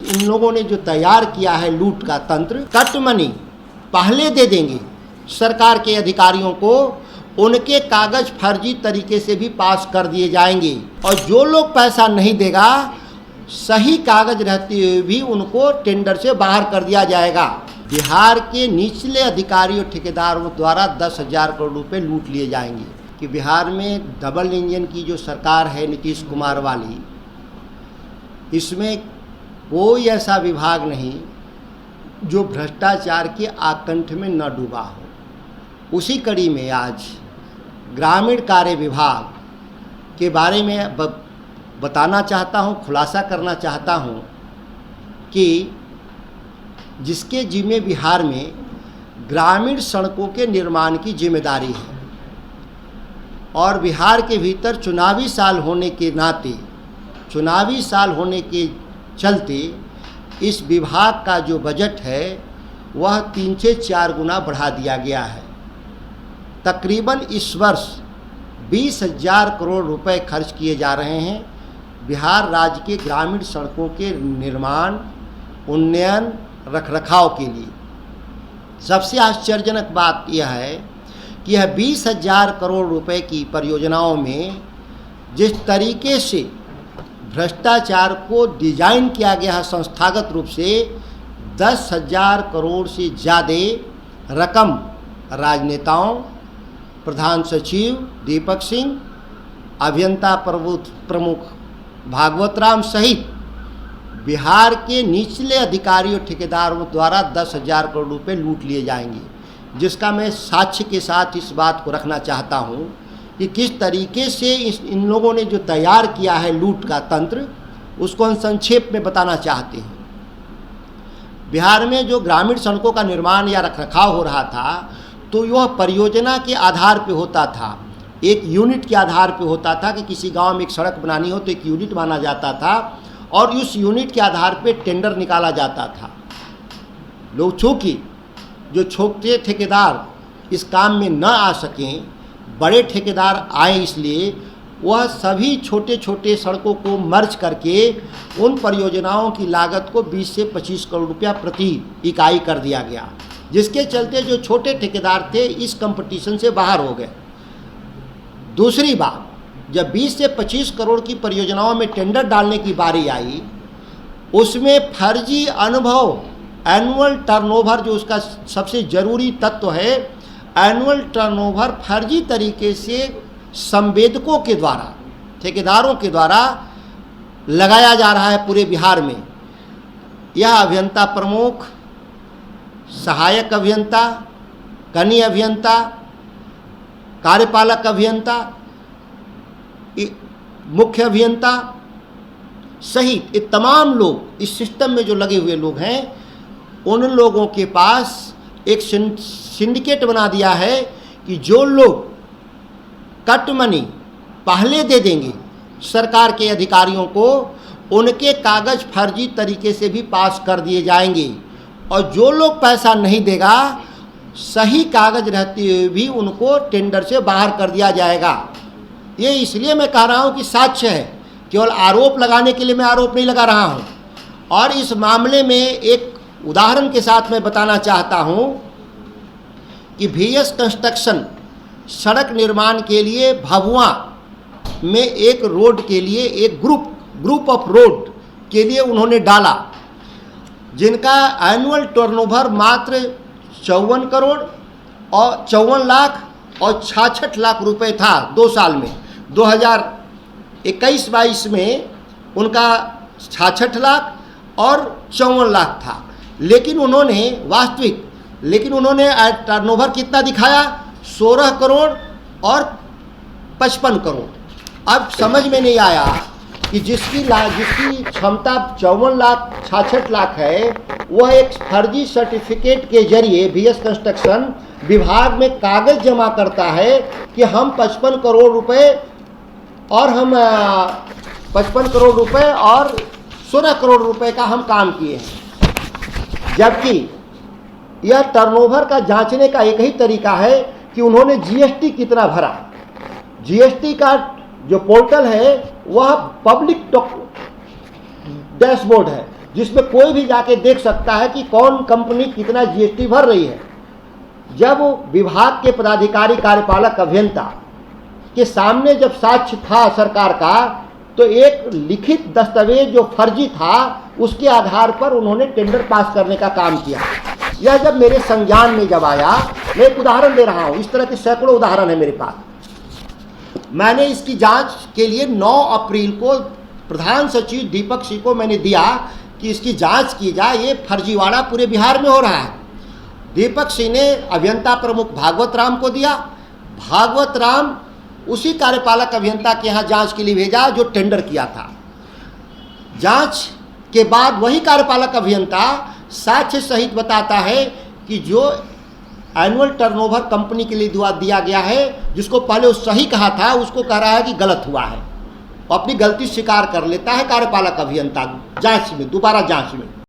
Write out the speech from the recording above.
इन लोगों ने जो तैयार किया है लूट का तंत्र, कट मनी पहले दे देंगे सरकार के अधिकारियों को, उनके कागज फर्जी तरीके से भी पास कर दिए जाएंगे और जो लोग पैसा नहीं देगा सही कागज रहते हुए भी उनको टेंडर से बाहर कर दिया जाएगा। बिहार के निचले अधिकारियों ठेकेदारों द्वारा 10,000 करोड़ रुपए लूट लिए जाएंगे। कि बिहार में डबल इंजन की जो सरकार है नीतीश कुमार वाली, इसमें कोई ऐसा विभाग नहीं जो भ्रष्टाचार के आकंठ में न डूबा हो। उसी कड़ी में आज ग्रामीण कार्य विभाग के बारे में बताना चाहता हूँ, खुलासा करना चाहता हूँ कि जिसके जिम्मे बिहार में ग्रामीण सड़कों के निर्माण की जिम्मेदारी है और बिहार के भीतर चुनावी साल होने के नाते, चुनावी साल होने के चलते इस विभाग का जो बजट है वह 3 से 4 गुना बढ़ा दिया गया है। तकरीबन इस वर्ष 20,000 करोड़ रुपए खर्च किए जा रहे हैं बिहार राज्य के ग्रामीण सड़कों के निर्माण, उन्नयन, रखरखाव के लिए। सबसे आश्चर्यजनक बात यह है कि यह 20,000 करोड़ रुपए की परियोजनाओं में जिस तरीके से भ्रष्टाचार को डिजाइन किया गया है संस्थागत रूप से, 10,000 करोड़ से ज़्यादा रकम राजनेताओं, प्रधान सचिव दीपक सिंह, अभियंता प्रमुख भागवत राम सहित बिहार के निचले अधिकारियों ठेकेदारों द्वारा 10,000 करोड़ रुपए लूट लिए जाएंगे। जिसका मैं साक्ष्य के साथ इस बात को रखना चाहता हूं कि किस तरीके से इन लोगों ने जो तैयार किया है लूट का तंत्र, उसको हम संक्षेप में बताना चाहते हैं। बिहार में जो ग्रामीण सड़कों का निर्माण या रखरखाव हो रहा था तो यह परियोजना के आधार पे होता था, एक यूनिट के आधार पे होता था कि किसी गांव में एक सड़क बनानी हो तो एक यूनिट माना जाता था और उस यूनिट के आधार पे टेंडर निकाला जाता था। लोग चूँकि जो छोटे ठेकेदार इस काम में न आ सकें, बड़े ठेकेदार आए, इसलिए वह सभी छोटे छोटे सड़कों को मर्ज करके उन परियोजनाओं की लागत को 20 से 25 करोड़ रुपया प्रति इकाई कर दिया गया, जिसके चलते जो छोटे ठेकेदार थे इस कंपटीशन से बाहर हो गए। दूसरी बात, जब 20 से 25 करोड़ की परियोजनाओं में टेंडर डालने की बारी आई, उसमें फर्जी अनुभव, एनुअल टर्नओवर जो उसका सबसे ज़रूरी तत्व है, एनुअल टर्नओवर फर्जी तरीके से संवेदकों के द्वारा, ठेकेदारों के द्वारा लगाया जा रहा है पूरे बिहार में। यह अभियंता प्रमुख, सहायक अभियंता, कनीय अभियंता, कार्यपालक अभियंता, मुख्य अभियंता सहित ये तमाम लोग इस सिस्टम में जो लगे हुए लोग हैं, उन लोगों के पास एक सिंडिकेट बना दिया है कि जो लोग कट मनी पहले दे देंगे सरकार के अधिकारियों को, उनके कागज फर्जी तरीके से भी पास कर दिए जाएंगे और जो लोग पैसा नहीं देगा सही कागज रहते हुए भी उनको टेंडर से बाहर कर दिया जाएगा। ये इसलिए मैं कह रहा हूँ कि साक्ष्य है, केवल आरोप लगाने के लिए मैं आरोप नहीं लगा रहा हूँ। और इस मामले में एक उदाहरण के साथ मैं बताना चाहता हूँ कि VS कंस्ट्रक्शन सड़क निर्माण के लिए भभुआ में एक रोड के लिए एक ग्रुप ऑफ रोड के लिए उन्होंने डाला, जिनका एनुअल टर्नओवर मात्र 54 करोड़ और 54 लाख और 66 लाख रुपए था 2 साल में। 2021-22 में उनका 66 लाख और 54 लाख था, लेकिन उन्होंने टर्नओवर कितना दिखाया? 16 करोड़ और 55 करोड़। अब समझ में नहीं आया कि जिसकी क्षमता 54 लाख 66 लाख है, वह एक फर्जी सर्टिफिकेट के जरिए VS कंस्ट्रक्शन विभाग में कागज जमा करता है कि हम 55 करोड़ रुपए और 16 करोड़ रुपए का हम काम किए हैं। जबकि यह टर्नओवर का जांचने का एक ही तरीका है कि उन्होंने GST कितना भरा। GST का जो पोर्टल है वह पब्लिक डैशबोर्ड है जिसमें कोई भी जाके देख सकता है कि कौन कंपनी कितना जीएसटी भर रही है। जब विभाग के पदाधिकारी कार्यपालक अभियंता के सामने जब साक्ष्य था सरकार का, तो एक लिखित दस्तावेज जो फर्जी था उसके आधार पर उन्होंने टेंडर पास करने का काम किया। यह जब मेरे संज्ञान में जब आया, मैं एक उदाहरण दे रहा हूँ, इस तरह के सैकड़ों उदाहरण है मेरे पास। मैंने इसकी जांच के लिए 9 अप्रैल को प्रधान सचिव दीपक सिंह को मैंने दिया कि इसकी जांच की जाए, ये फर्जीवाड़ा पूरे बिहार में हो रहा है। दीपक सिंह ने अभियंता प्रमुख भागवत राम को दिया। भागवत राम उसी कार्यपालक अभियंता के यहाँ जांच के लिए भेजा जो टेंडर किया था। जांच के बाद वही कार्यपालक अभियंता साक्ष्य सहित बताता है कि जो एनुअल टर्नओवर कंपनी के लिए दिया गया है, जिसको पहले वो सही कहा था, उसको कह रहा है कि गलत हुआ है। अपनी गलती स्वीकार कर लेता है कार्यपालक अभियंता जांच में, दोबारा जांच में।